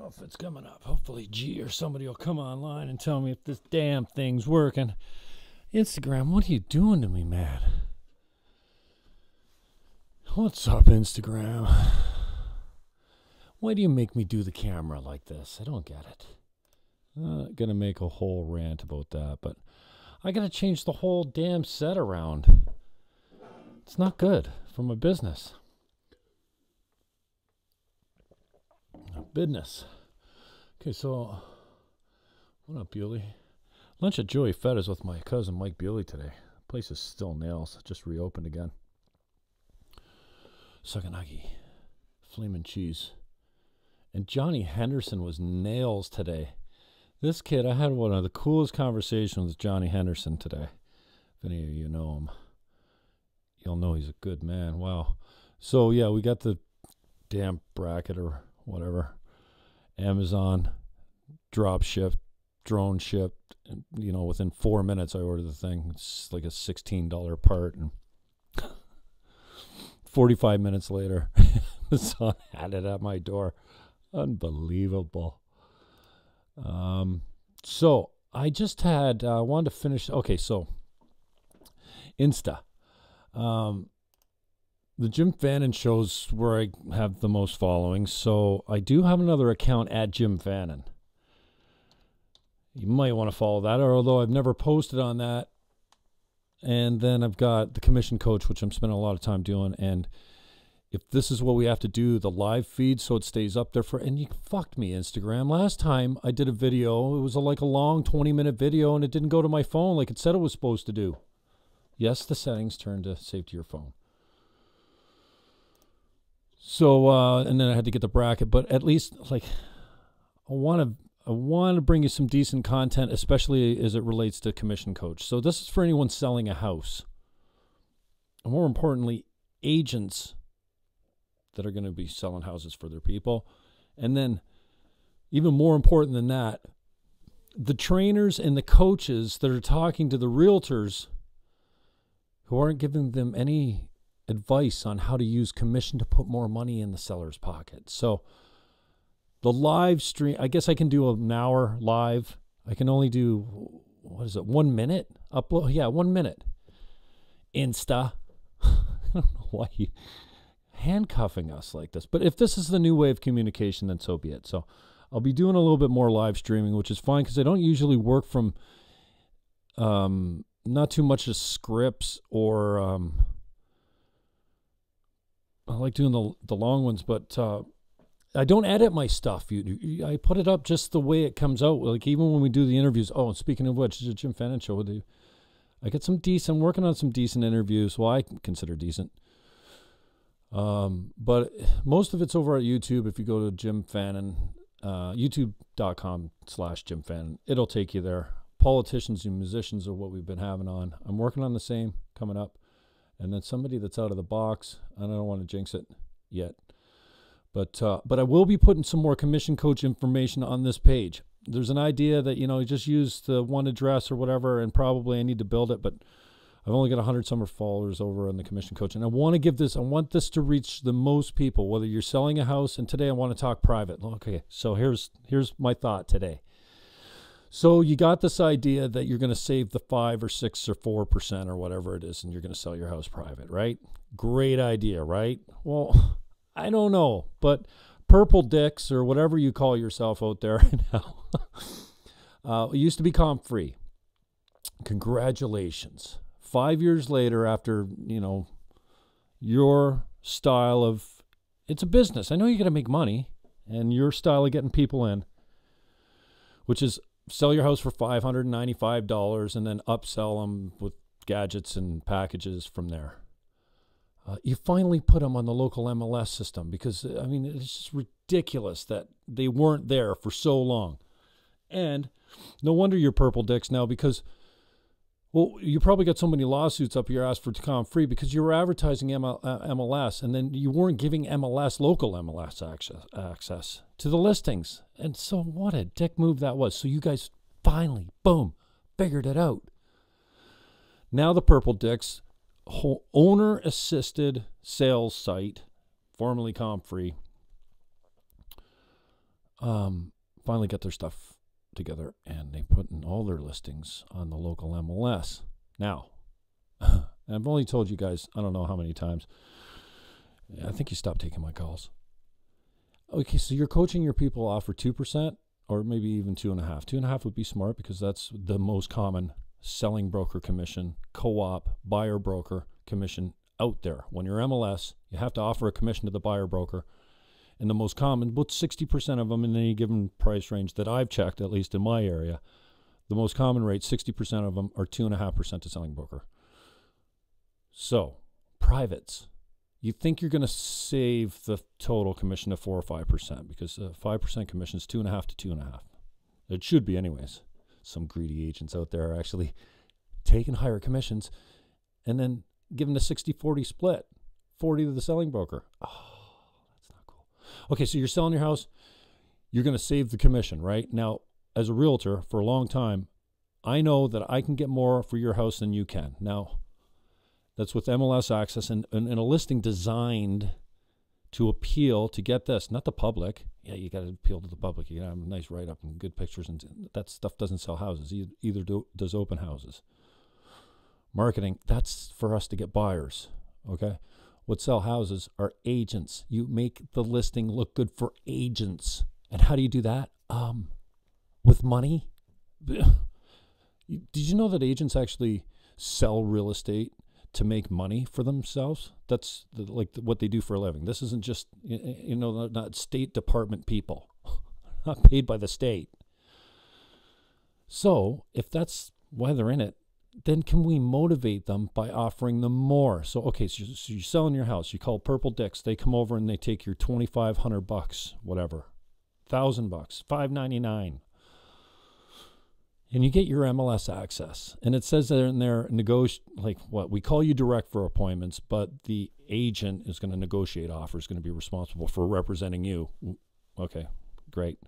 know if it's coming up. Hopefully G or somebody will come online and tell me if this damn thing's working. Instagram, what are you doing to me, man? What's up, Instagram? Why do you make me do the camera like this? I don't get it. I'm not going to make a whole rant about that, but I got to change the whole damn set around. It's not good for my business. Business. Okay, so what up, Bewley? Lunch at Joey Fetta's with my cousin Mike Bewley today. The place is still nails. Just reopened again. Saganagi, flamin' cheese. And Johnny Henderson was nails today. This kid, I had one of the coolest conversations with Johnny Henderson today. If any of you know him, you'll know he's a good man. Wow. So, yeah, we got the damn bracket or whatever. Amazon, drop shipped, drone shipped. And, you know, within 4 minutes I ordered the thing. It's like a $16 part. And 45 minutes later, Amazon had it at my door. Unbelievable. So I just had, wanted to finish. Okay, so Insta. The Jim Fannon Show's where I have the most following, so I do have another account at Jim Fannon. You might want to follow that, although I've never posted on that. And then I've got the Commission Coach, which I'm spending a lot of time doing. And if this is what we have to do, the live feed, so it stays up there for, and you fucked me, Instagram. Last time I did a video, it was like a long 20-minute video, and it didn't go to my phone like it said it was supposed to do. Yes, the settings turned to save to your phone. So, and then I had to get the bracket, but at least, like, I want to bring you some decent content, especially as it relates to Commission Coach. So this is for anyone selling a house. And more importantly, agents that are going to be selling houses for their people. And then, even more important than that, the trainers and the coaches that are talking to the realtors who aren't giving them any advice on how to use commission to put more money in the seller's pocket. So the live stream, I guess I can do an hour live. I can only do, what is it, 1 minute upload? Yeah, 1 minute. Insta. I don't know why you handcuffing us like this. But if this is the new way of communication, then so be it. So I'll be doing a little bit more live streaming, which is fine because I don't usually work from not too much of scripts or I like doing the long ones, but I don't edit my stuff. I put it up just the way it comes out. Like even when we do the interviews. Oh, and speaking of which, it's a Jim Fannon Show with you. I get some decent. I'm working on some decent interviews. Well, I consider decent. But most of it's over at YouTube. If you go to Jim Fannon, youtube.com/Jim Fannon, it'll take you there. Politicians and musicians are what we've been having on. I'm working on the same coming up. And then somebody that's out of the box. I don't want to jinx it yet. But I will be putting some more Commission Coach information on this page. There's an idea that, you know, you just use the one address or whatever, and probably I need to build it, but I've only got 100 summer followers over on the Commission Coach. And I want this to reach the most people, whether you're selling a house, and today I want to talk private. Okay, so here's my thought today. So you got this idea that you're going to save the 5 or 6 or 4% or whatever it is, and you're going to sell your house private, right? Great idea, right? Well, I don't know, but purple dicks or whatever you call yourself out there now, it used to be comp free. Congratulations. 5 years later, after, you know, your style of, it's a business. I know you got to make money, and your style of getting people in, which is sell your house for $595 and then upsell them with gadgets and packages from there. You finally put them on the local MLS system because, I mean, it's just ridiculous that they weren't there for so long. And no wonder you're purple dicks now because, well, you probably got so many lawsuits up your ass for comp free because you were advertising MLS and then you weren't giving local MLS access to the listings. And so what a dick move that was. So you guys finally, boom, figured it out. Now the purple dicks, owner-assisted sales site, formerly comp free, finally got their stuff together, and they put in all their listings on the local MLS. Now, I've only told you guys, I don't know how many times. I think you stopped taking my calls. Okay, so you're coaching your people off for 2%, or maybe even 2.5%. 2.5% would be smart because that's the most common selling broker commission, co-op, buyer broker commission out there. When you're MLS, you have to offer a commission to the buyer broker. And the most common, about 60% of them in any given price range that I've checked, at least in my area, the most common rate, 60% of them are 2.5% to selling broker. So, privates, you think you're going to save the total commission to 4 or 5% because 5% commission is 2.5 to 2.5. It should be anyways. Some greedy agents out there are actually taking higher commissions and then giving a 60-40 split, 40 to the selling broker. Oh, that's not cool. Okay, so you're selling your house. You're going to save the commission, right? Now, as a realtor for a long time, I know that I can get more for your house than you can. Now, that's with MLS access and a listing designed to appeal to get this, not the public. Yeah, you got to appeal to the public. You got to have a nice write-up and good pictures, and that stuff doesn't sell houses. Either does open houses. Marketing, that's for us to get buyers, okay? What sell houses are agents. You make the listing look good for agents. And how do you do that? With money. Did you know that agents actually sell real estate to make money for themselves? That's what they do for a living. This isn't just, not State Department people, not paid by the state. So if that's why they're in it, then can we motivate them by offering them more? So, okay, so you're selling your house. You call Purple Dicks. They come over and they take your $2,500, whatever, $1,000, $599. And you get your MLS access. And it says there in there, we call you direct for appointments, but the agent is going to negotiate offers, going to be responsible for representing you. Okay, great.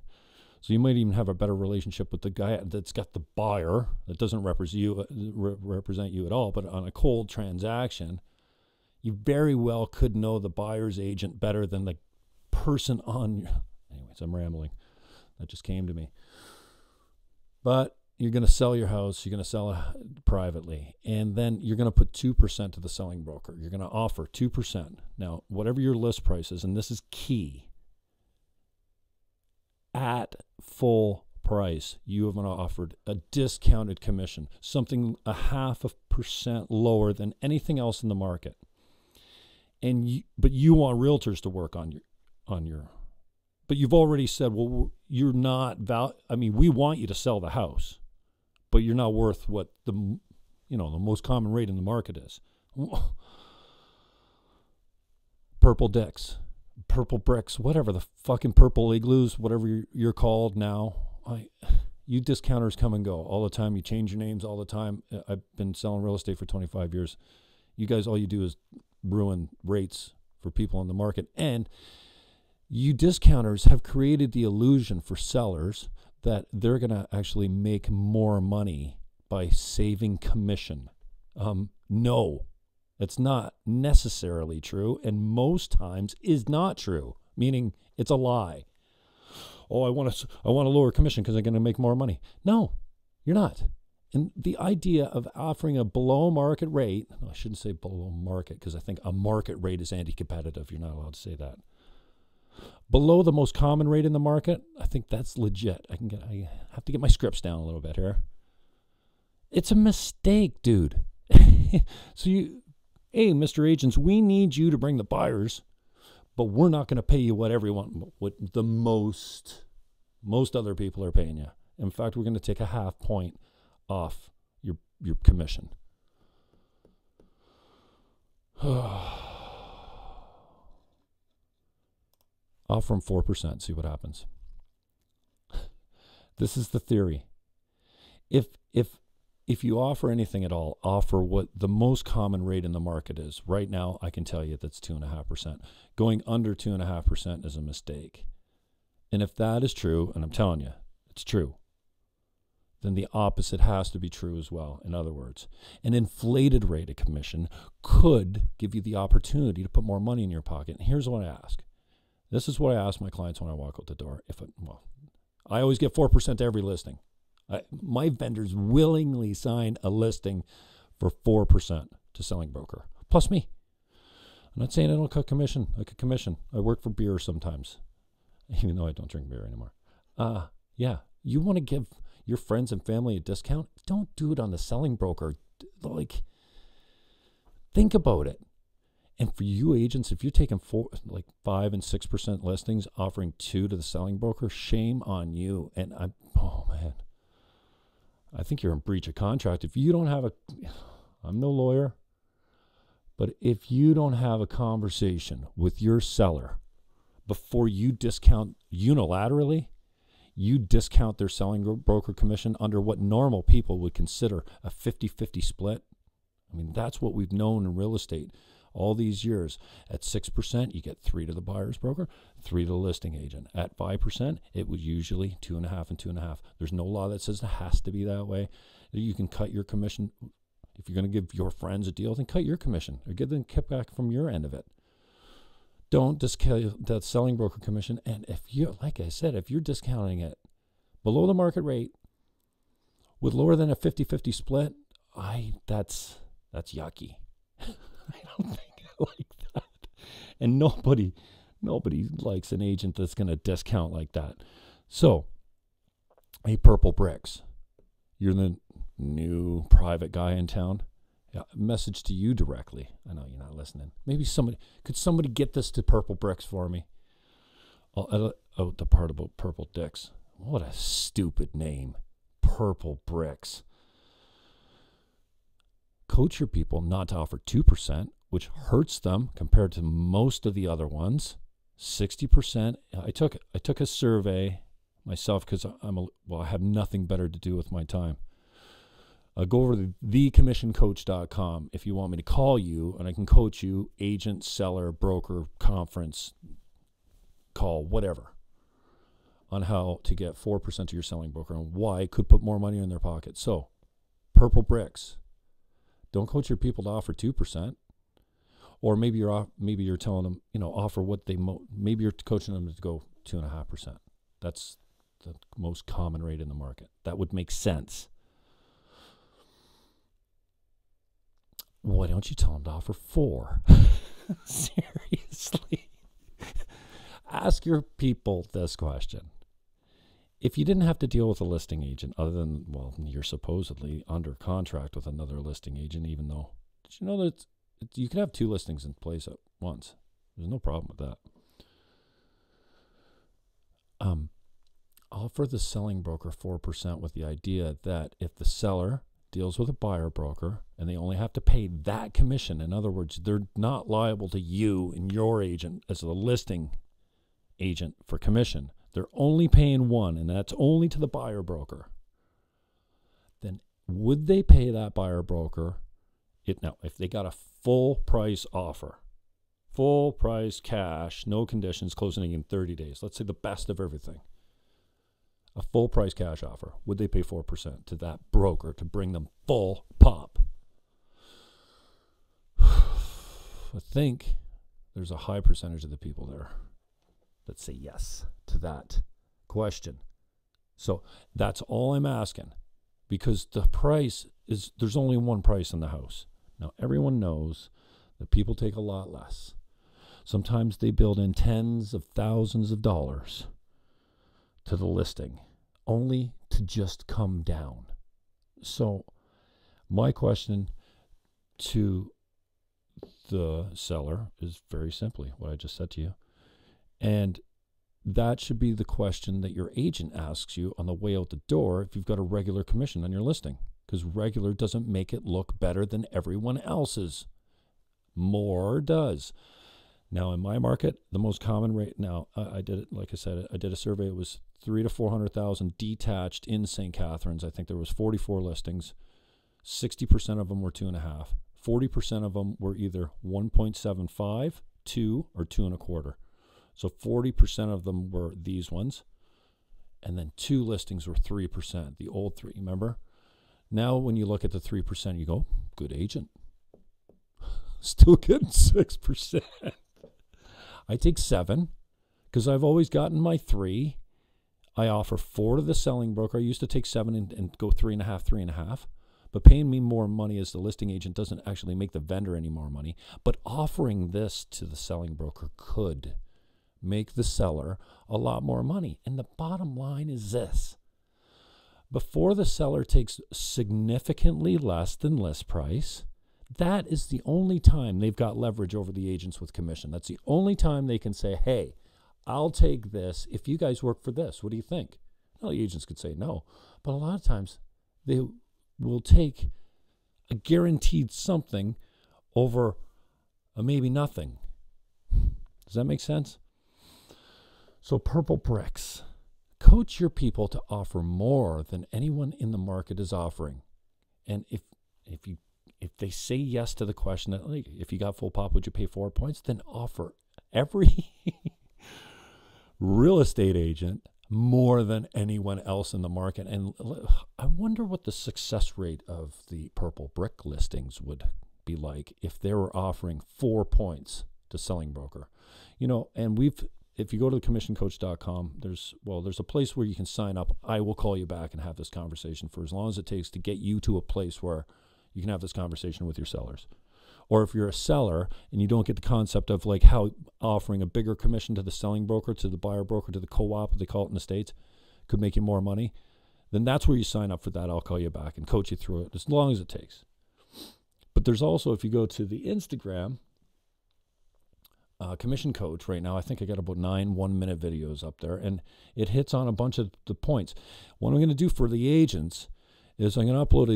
So you might even have a better relationship with the guy that's got the buyer that doesn't represent you at all, but on a cold transaction, you very well could know the buyer's agent better than the person on your... Anyways, I'm rambling. That just came to me. But you're going to sell your house, you're going to sell it privately, and then you're going to put 2% to the selling broker. You're going to offer 2%. Now, whatever your list price is, and this is key, at full price, you have offered a discounted commission, something 0.5% lower than anything else in the market. But you want realtors to work on your. But you've already said, well, you're not we want you to sell the house, but you're not worth what the most common rate in the market is. Purple Dicks, Purple Bricks, whatever, the fucking Purple Igloos, whatever you're called now. You discounters come and go all the time. You change your names all the time. I've been selling real estate for 25 years. You guys, all you do is ruin rates for people in the market. And you discounters have created the illusion for sellers that they're going to actually make more money by saving commission. No, it's not necessarily true, and most times is not true, meaning it's a lie. Oh, I want to lower commission because I'm going to make more money. No, you're not. And the idea of offering a below market rate, I shouldn't say below market because I think a market rate is anti-competitive. You're not allowed to say that. Below the most common rate in the market, I think that's legit. I have to get my scripts down a little bit here. It's a mistake, dude. So hey, Mr. Agents, we need you to bring the buyers, but we're not going to pay you what the most other people are paying you. In fact, we're going to take 0.5 point off your commission. Offer them 4%, see what happens. This is the theory. If you offer anything at all, offer what the most common rate in the market is. Right now, I can tell you that's 2.5%. Going under 2.5% is a mistake. And if that is true, and I'm telling you, it's true, then the opposite has to be true as well. In other words, an inflated rate of commission could give you the opportunity to put more money in your pocket. And here's what I ask. This is what I ask my clients when I walk out the door. I always get 4% to every listing. My vendors willingly sign a listing for 4% to selling broker, plus me. I'm not saying I don't cut commission. I cut commission. I work for beer sometimes, even though I don't drink beer anymore. Yeah, you want to give your friends and family a discount? Don't do it on the selling broker. Like, think about it. And for you agents, if you're taking 5 and 6% listings, offering 2 to the selling broker, shame on you. And I think you're in breach of contract. If you don't have I'm no lawyer, but if you don't have a conversation with your seller before you discount unilaterally, you discount their selling broker commission under what normal people would consider a 50-50 split. I mean, that's what we've known in real estate all these years. At 6%, you get 3 to the buyer's broker, 3 to the listing agent. At 5%, it was usually 2.5 and 2.5. There's no law that says it has to be that way. You can cut your commission. If you're going to give your friends a deal, then cut your commission or get them kickback from your end of it. Don't discount that selling broker commission. And if you, like I said, if you're discounting it below the market rate with lower than a 50-50 split, that's yucky. I don't think I like that. And nobody likes an agent that's going to discount like that. So, hey, Purple Bricks, you're the new private guy in town. Yeah, message to you directly. I know you're not listening. Maybe could somebody get this to Purple Bricks for me? I'll edit out the part about Purple Dicks. What a stupid name. Purple Bricks. Coach your people not to offer 2%, which hurts them compared to most of the other ones. 60%. I took a survey myself because I have nothing better to do with my time. Go over to thecommissioncoach.com if you want me to call you, and I can coach you, agent, seller, broker, conference, call, whatever, on how to get 4% to your selling broker and why it could put more money in their pocket. So, Purple Bricks. Don't coach your people to offer 2%, or maybe you're telling them, offer what they maybe you're coaching them to go 2.5%. That's the most common rate in the market. That would make sense. Why don't you tell them to offer 4? Seriously. Ask your people this question. If you didn't have to deal with a listing agent other than, you're supposedly under contract with another listing agent, even though, did you know that you could have 2 listings in place at once? There's no problem with that. Offer the selling broker 4% with the idea that if the seller deals with a buyer broker and they only have to pay that commission, in other words, they're not liable to you and your agent as the listing agent for commission. They're only paying 1, and that's only to the buyer broker. Then would they pay that buyer broker if they got a full price offer, full price cash, no conditions, closing in 30 days, let's say the best of everything, a full price cash offer, would they pay 4% to that broker to bring them full pop? I think there's a high percentage of the people there that say yes to that question. So that's all I'm asking, because the price is, there's only one price in the house. Now, everyone knows that people take a lot less. Sometimes they build in tens of thousands of dollars to the listing, only to just come down. So my question to the seller is very simply what I just said to you. And that should be the question that your agent asks you on the way out the door if you've got a regular commission on your listing, because regular doesn't make it look better than everyone else's. More does. Now, in my market, the most common rate, now, I did it, like I said, I did a survey. It was 300,000 to 400,000 detached in St. Catharines. I think there was 44 listings. 60% of them were 2.5. 40% of them were either 1.75, 2, or 2.25. So 40% of them were these ones. And then 2 listings were 3%, the old 3, remember? Now, when you look at the 3%, you go, good agent. Still getting 6%. I take 7 because I've always gotten my 3. I offer 4 to the selling broker. I used to take 7 and go 3.5. But paying me more money as the listing agent doesn't actually make the vendor any more money. But offering this to the selling broker could make the seller a lot more money. And the bottom line is this. Before the seller takes significantly less than list price, that is the only time they've got leverage over the agents with commission. That's the only time they can say, hey, I'll take this if you guys work for this. What do you think? Well, the agents could say no. But a lot of times they will take a guaranteed something over a maybe nothing. Does that make sense? So purple bricks. Coach your people to offer more than anyone in the market is offering. And if they say yes to the question, that, like, if you got full pop, would you pay 4 points? Then offer every real estate agent more than anyone else in the market. And I wonder what the success rate of the purple brick listings would be like if they were offering 4 points to selling broker. And if you go to commissioncoach.com, there's a place where you can sign up. I will call you back and have this conversation for as long as it takes to get you to a place where you can have this conversation with your sellers. Or if you're a seller and you don't get the concept of like how offering a bigger commission to the selling broker, to the buyer broker, to the co-op, they call it in the States, could make you more money, then that's where you sign up for that. I'll call you back and coach you through it as long as it takes. But there's also, if you go to the Instagram, Commission Coach right now, I think I got about 9 1-minute videos up there, and it hits on a bunch of the points. What I'm going to do for the agents is I'm going to upload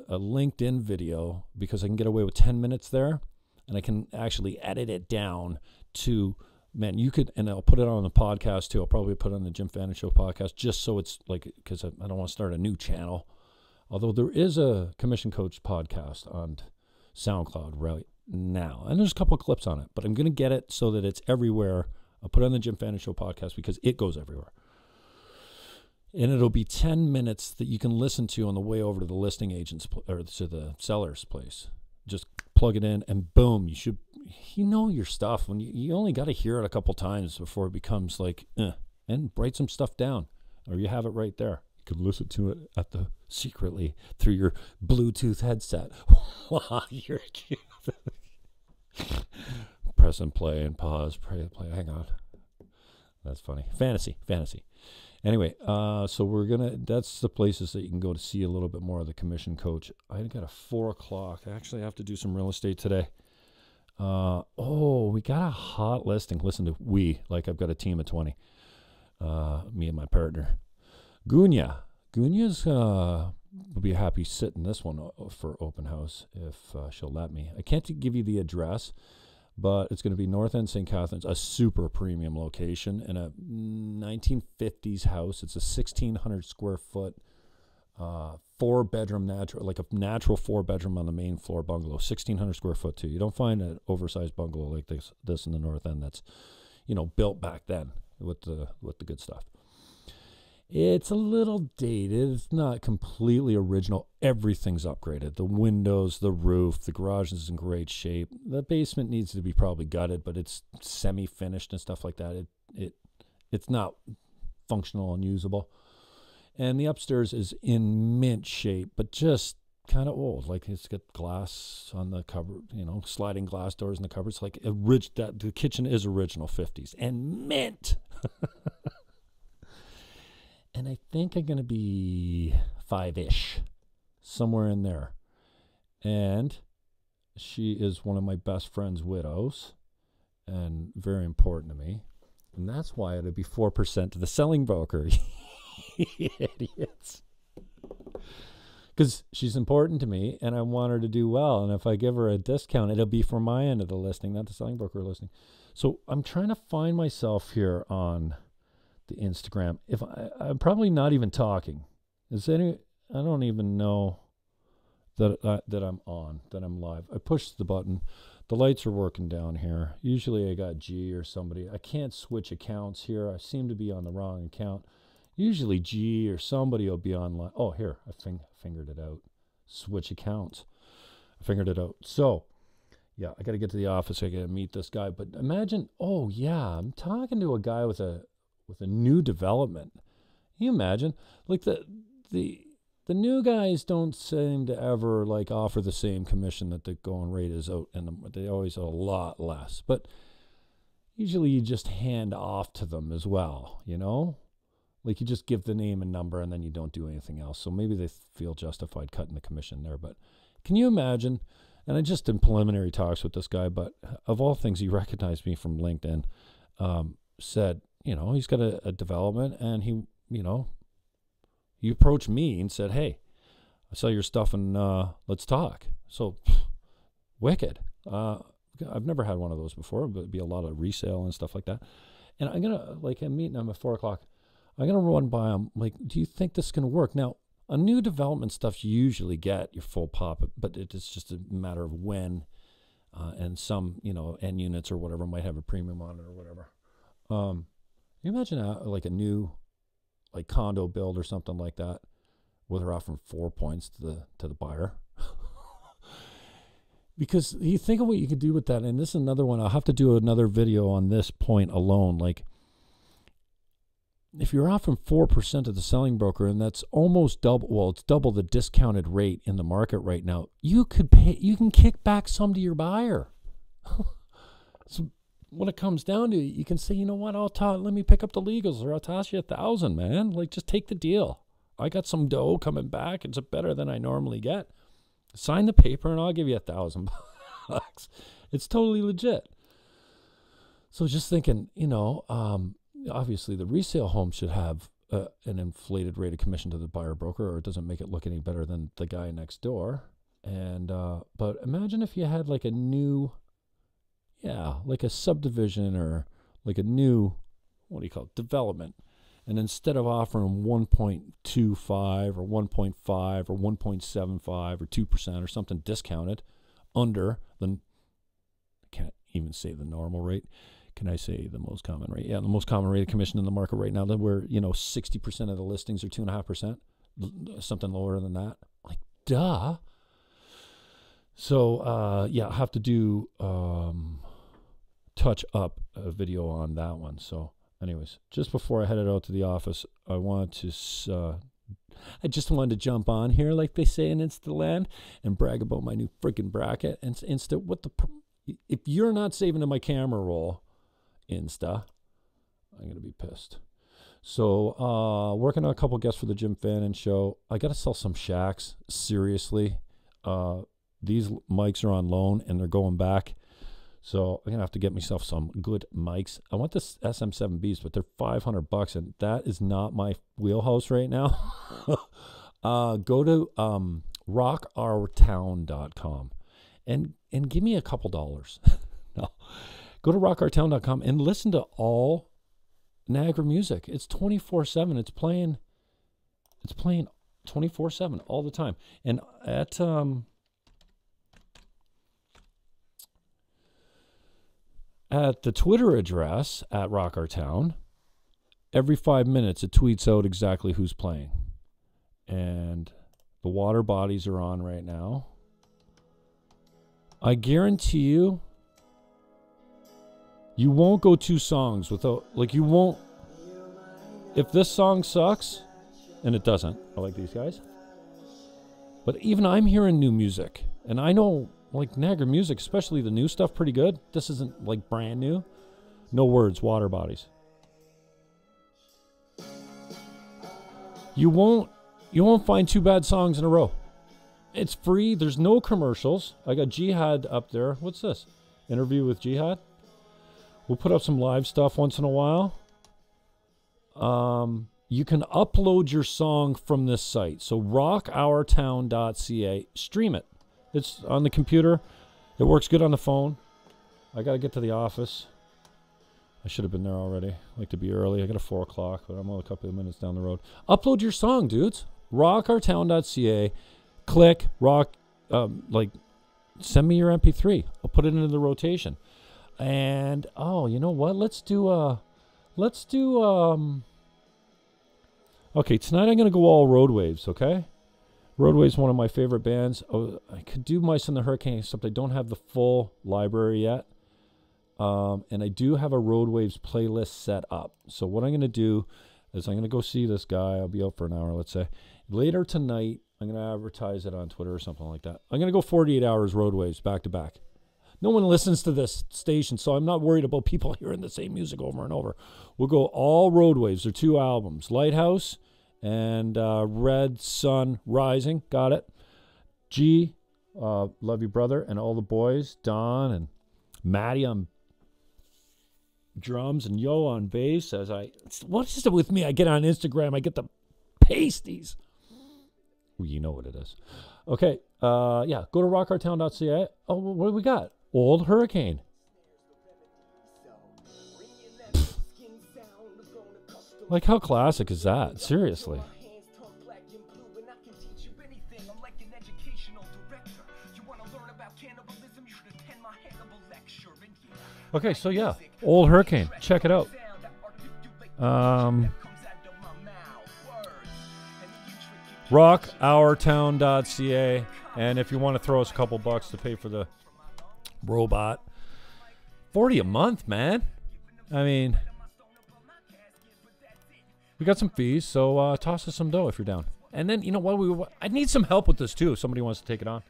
a LinkedIn video because I can get away with 10 minutes there, and I can actually edit it down to, man, you could, and I'll put it on the podcast too. I'll probably put it on the Jim Fannon Show podcast just so it's like, because I don't want to start a new channel. Although there is a Commission Coach podcast on SoundCloud right now, and there's a couple of clips on it, but I'm going to get it so that it's everywhere. I'll put it on the Jim Fannon Show podcast because it goes everywhere. And it'll be 10 minutes that you can listen to on the way over to the listing agent's or to the seller's place. Just plug it in and boom, you know your stuff. When you only got to hear it a couple times before it becomes like, and write some stuff down, or you have it right there. You can listen to it secretly through your Bluetooth headset while you're press and play and pause, play. Hang on. That's funny. Fantasy. Anyway, so that's the places that you can go to see a little bit more of the Commission Coach. I got a 4 o'clock. I actually have to do some real estate today. We got a hot listing. Listen to like I've got a team of 20. Me and my partner. Gunya's will be happy sitting this one for open house if she'll let me. I can't give you the address, but it's going to be North End St. Catharines, a super premium location in a 1950s house. It's a 1,600 square foot, 4-bedroom natural, like a natural 4-bedroom on the main floor bungalow, 1,600 square foot too. You don't find an oversized bungalow like this in the North End that's, built back then with the good stuff. It's a little dated. It's not completely original. Everything's upgraded. The windows, the roof, the garage is in great shape. The basement needs to be probably gutted, but it's semi-finished and stuff like that. It's not functional and usable. And the upstairs is in mint shape, but just kind of old. Like it's got glass on the cupboard, sliding glass doors in the cupboards. Like the kitchen is original 50s and mint. And I think I'm going to be 5-ish, somewhere in there. And she is one of my best friend's widows and very important to me. And that's why it'll be 4% to the selling broker. Idiots. Because she's important to me and I want her to do well. And if I give her a discount, it'll be for my end of the listing, not the selling broker listing. So I'm trying to find myself here on the Instagram. If I'm probably not even talking. I don't even know that I'm on, that I'm live. I pushed the button. The lights are working down here. Usually I got G or somebody. I can't switch accounts here. I seem to be on the wrong account. Usually G or somebody will be online. Oh, here, I fingered it out. Switch accounts. I figured it out. So yeah, I got to get to the office. I got to meet this guy. But imagine, oh yeah, I'm talking to a guy with a new development. Can you imagine? Like the new guys don't seem to ever like offer the same commission that the going rate is out, and they always a lot less. But usually you just hand off to them as well, you know? Like you just give the name and number and then you don't do anything else. So maybe they feel justified cutting the commission there. But can you imagine? And I just in preliminary talks with this guy, but of all things, he recognized me from LinkedIn, said, you know, he's got a development, and he, you know, he approached me and said, hey, I saw your stuff and let's talk. So wicked. I've never had one of those before, but it'd be a lot of resale and stuff like that. And I'm going to, like, I'm meeting him at 4 o'clock. I'm going to run by him. Like, do you think this is going to work? Now, a new development stuff, you usually get your full pop, but it's just a matter of when, and some, you know, end units or whatever might have a premium on it or whatever. Can you imagine like a new, like condo build or something like that, where they're offering 4 points to the buyer? Because you think of what you could do with that, and this is another one. I'll have to do another video on this point alone. Like, if you're offering 4% to the selling broker, and that's almost double, well, it's double the discounted rate in the market right now, you can kick back some to your buyer. So when it comes down to it, you can say, you know what, let me pick up the legals, or I'll toss you $1,000, man. Like, just take the deal. I got some dough coming back. It's better than I normally get. Sign the paper and I'll give you $1,000. It's totally legit. So just thinking, you know, obviously the resale home should have an inflated rate of commission to the buyer broker, or it doesn't make it look any better than the guy next door. And but imagine if you had like a new, like a subdivision or like a new, what do you call it, development. And instead of offering 1.25 or 1.5 or 1.75 or 2% or something discounted under the, I can't even say the normal rate. Can I say the most common rate? Yeah, the most common rate of commission in the market right now, that where, you know, 60% of the listings are 2.5%, something lower than that. Like, duh. So, I'll have to do touch up a video on that one. So, anyways, just before I headed out to the office, I just wanted to jump on here, like they say in Insta land, and brag about my new freaking bracket. And Insta, if you're not saving in my camera roll, Insta, I'm going to be pissed. So, working on a couple guests for the Jim Fannon Show. I got to sell some shacks. Seriously. These mics are on loan and they're going back. So I'm going to have to get myself some good mics. I want this SM7Bs, but they're $500, and that is not my wheelhouse right now. Go to rockourtown.com and give me a couple dollars. No. Go to rockourtown.com and listen to all Niagara music. It's 24/7. It's playing 24/7 all the time. And at the Twitter address at rockourtown, every 5 minutes it tweets out exactly who's playing. And the water bodies are on right now. I guarantee you, you won't go 2 songs without, like, you won't, if this song sucks, and it doesn't, I like these guys, but even I'm hearing new music, and I know, like, Niagara music, especially the new stuff, pretty good. This isn't, like, brand new. No words, water bodies. You won't find 2 bad songs in a row. It's free. There's no commercials. I got Jihad up there. What's this? Interview with Jihad. We'll put up some live stuff once in a while. You can upload your song from this site. So rockourtown.ca. Stream it. It's on the computer. It works good on the phone. I got to get to the office. I should have been there already. I like to be early. I got a 4 o'clock, but I'm only a couple of minutes down the road. Upload your song, dudes. rockourtown.ca. Click rock. Send me your MP3. I'll put it into the rotation. And you know what? Let's do. Okay, tonight I'm gonna go all road waves. Okay. Roadway's one of my favorite bands. Oh, I could do Mice and the Hurricane, except I don't have the full library yet. And I do have a Roadwaves playlist set up. So what I'm going to do is I'm going to go see this guy. I'll be out for an hour, let's say. Later tonight, I'm going to advertise it on Twitter or something like that. I'm going to go 48 hours Roadwaves back to back. No one listens to this station, so I'm not worried about people hearing the same music over and over. We'll go all Roadwaves. They're 2 albums, Lighthouse and Red Sun Rising. Got it. G, Love You Brother, and all the boys, Don and Maddie on drums and Yo on bass. What is it with me? I get on Instagram, I get the pasties. Well, you know what it is. Okay, yeah, go to rockourtown.ca. Oh, what do we got? Old Hurricane. Like, how classic is that? Seriously. Okay, so yeah, Old Hurricane. Check it out. Rockourtown.ca. And if you want to throw us a couple bucks to pay for the robot, $40 a month, man. I mean, we got some fees, so toss us some dough if you're down. And then, you know what? I need some help with this too. If somebody wants to take it on.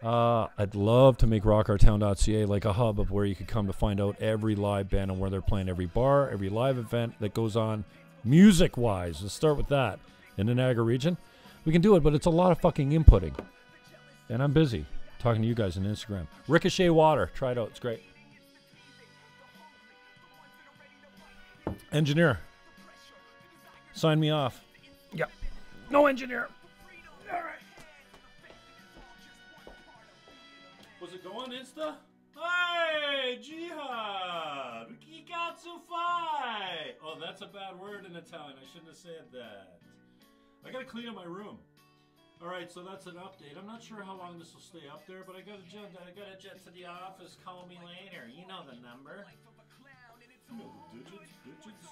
I'd love to make rockourtown.ca like a hub of where you could come to find out every live band and where they're playing, every bar, every live event that goes on music-wise. Let's start with that. In the Niagara region, we can do it, but it's a lot of fucking inputting. And I'm busy talking to you guys on Instagram. Ricochet Water. Try it out. It's great. Engineer. Sign me off. Yep. No engineer. All right. Was it going, Insta? Hey, Jihad! Kikatsufai! Oh, that's a bad word in Italian. I shouldn't have said that. I gotta clean up my room. Alright, so that's an update. I'm not sure how long this will stay up there, but I gotta jet to the office. Call me later. You know the number. You know the digits.